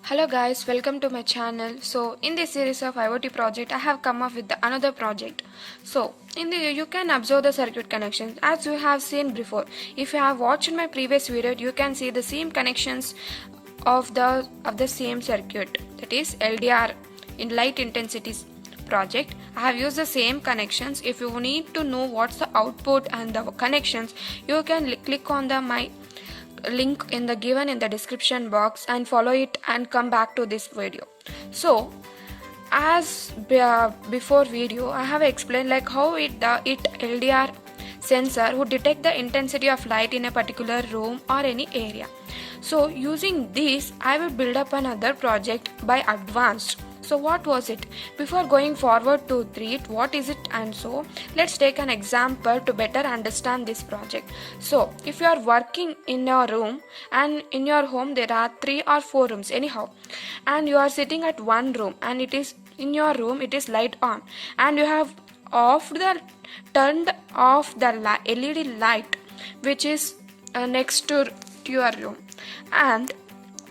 Hello guys, welcome to my channel. So in this series of IoT project, I have come up with another project. So you can observe the circuit connections as you have seen before. If you have watched my previous video, you can see the same connections of the same circuit, that is LDR in light intensity project. I have used the same connections. If you need to know what's the output and the connections, you can click on my link in the given in the description box and follow it and come back to this video. So as before video, I have explained like how it LDR sensor would detect the intensity of light in a particular room or any area. So using this, I will build up another project by advanced. So what was it? Before going forward to read what is it, and so let's take an example to better understand this project. So if you are working in your room and in your home there are 3 or 4 rooms anyhow, and you are sitting at one room and it is in your room it is light on, and you have turned off the LED light which is next to your room, and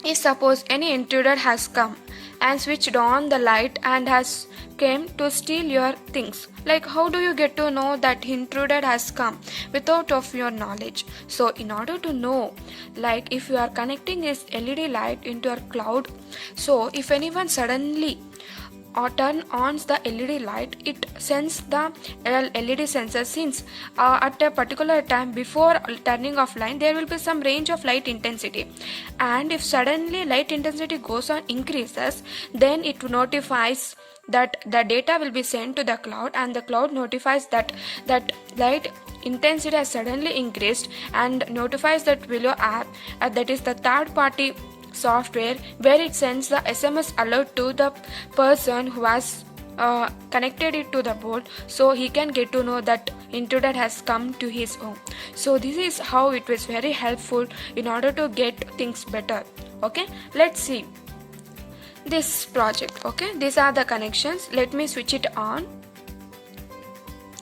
if suppose any intruder has come and switched on the light and has came to steal your things, like how do you get to know that intruder has come without of your knowledge? So in order to know, like if you are connecting this LED light into your cloud, so if anyone suddenly or turn on the LED light, it sends the LED sensor, since at a particular time before turning off line there will be some range of light intensity, and if suddenly light intensity goes on increases, then it notifies that the data will be sent to the cloud, and the cloud notifies that light intensity has suddenly increased and notifies that below app, that is the third party software, where it sends the SMS alert to the person who has connected it to the board, so he can get to know that intruder has come to his home. So this is how it was very helpful in order to get things better. Okay, let's see this project. Okay, these are the connections. Let me switch it on.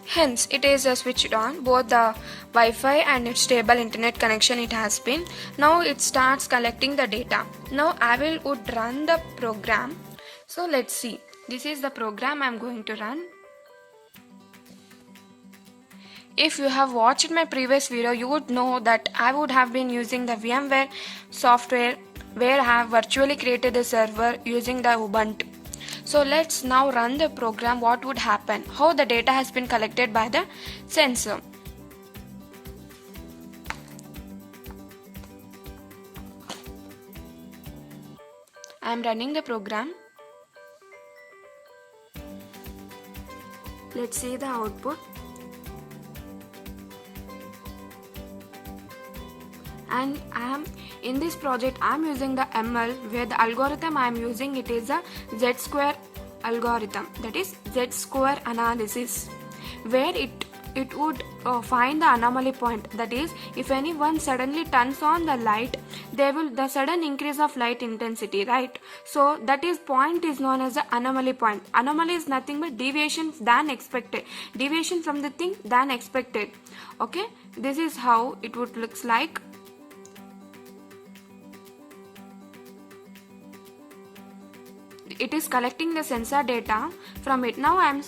Hence it is switched on, both the Wi-Fi and its stable internet connection it has been. Now it starts collecting the data. Now I would run the program. So let's see, this is the program I am going to run. If you have watched my previous video, you would know that I would have been using the VMware software, where I have virtually created the server using the Ubuntu. So let's now run the program. What would happen, how the data has been collected by the sensor. I am running the program. Let's see the output. And I am in this project, I am using the ML, where the algorithm I am using it is a Z-square algorithm, that is Z-square analysis, where it would find the anomaly point, that is if anyone suddenly turns on the light, there will the sudden increase of light intensity, right? So that is point is known as the anomaly point. Anomaly is nothing but deviation than expected, deviation from the thing than expected. Okay, this is how it would looks like. It is collecting the sensor data from it. Now I am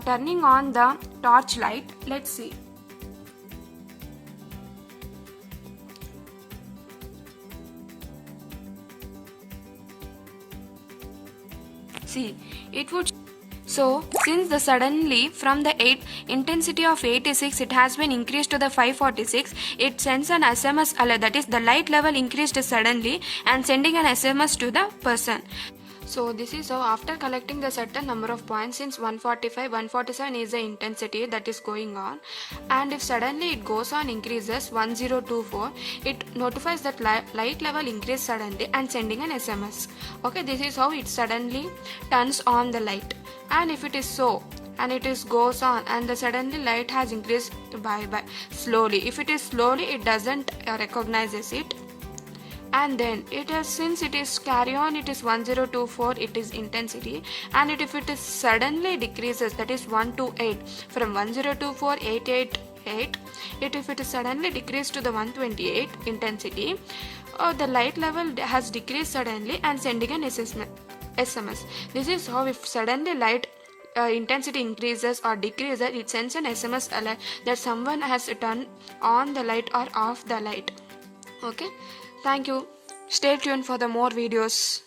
turning on the torch light. Let's see. See, it would. So since the suddenly from the 8 intensity of 86 it has been increased to the 546, it sends an SMS alert, that is the light level increased suddenly and sending an SMS to the person. So this is how, after collecting the certain number of points, since 145, 147 is the intensity that is going on, and if suddenly it goes on increases 1024, it notifies that light level increase suddenly and sending an SMS. Okay, this is how it suddenly turns on the light. And if it is so, and it is goes on and the suddenly light has increased by slowly, if it is slowly it doesn't recognizes it, and then it is, since it is carry on, it is 1024, it is intensity, and if it is suddenly decreases, that is 128, from 1024 88 128, if it is suddenly decreased to the 128 intensity, the light level has decreased suddenly and sending an SMS. This is how if suddenly light intensity increases or decreases, it sends an SMS alert that someone has turned on the light or off the light. Okay, thank you. Stay tuned for the more videos.